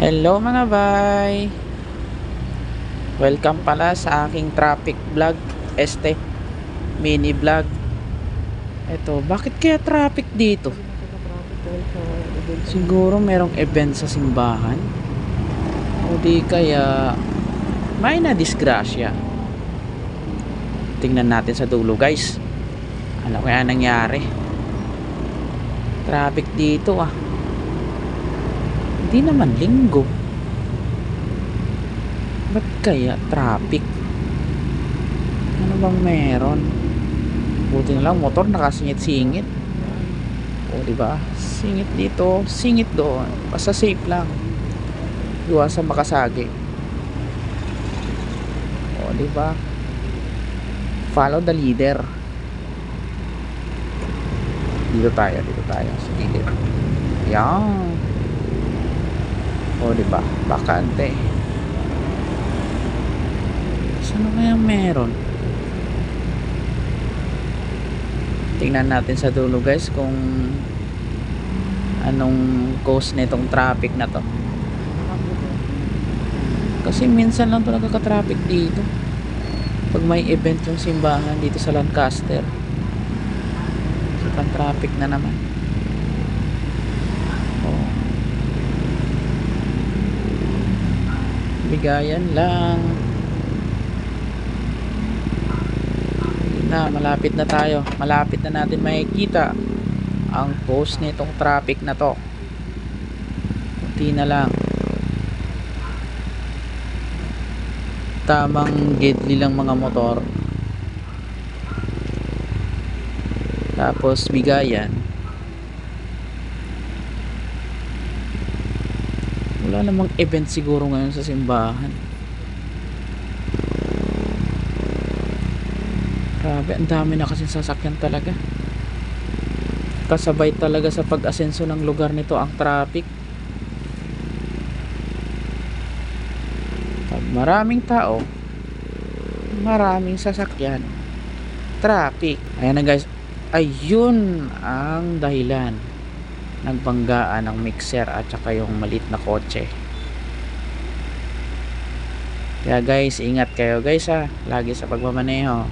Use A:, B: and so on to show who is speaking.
A: Hello mga bay! Welcome pala sa aking traffic vlog, mini vlog. Eto, bakit kaya traffic dito? Siguro merong event sa simbahan o di kaya may na disgrasya. Tingnan natin sa dulo guys. Ano kaya nangyari? Traffic dito Hindi naman linggo. Ba't kaya traffic? Ano bang meron? Buti na lang motor nakasingit-singit. O di ba? Singit dito, singit doon. Basta safe lang. Iwasan makasagi. O di ba? Follow the leader. Dito tayo sa gilid. Yan. O di ba? Bakante. Ano kaya meron? Tingnan natin sa dulo guys kung anong cause nitong traffic na to. Kasi minsan lang to nagkaka-traffic dito pag may event yung simbahan dito sa Lancaster. So traffic na naman. Bigayan lang. Malapit na tayo. Malapit na natin makikita ang cause nitong traffic na to. Kunti na lang. Tamang deadly lang mga motor. Tapos bigayan. Wala namang event siguro ngayon sa simbahan. Grabe, ang dami na kasi sasakyan talaga. Kasabay talaga sa pag-asenso ng lugar nito ang traffic. Pag maraming tao, maraming sasakyan, traffic. Ayan na guys, ayun ang dahilan. Nagbanggaan ng mixer at saka yung maliit na kotse. Kaya guys, ingat kayo guys lagi sa pagmamaneho.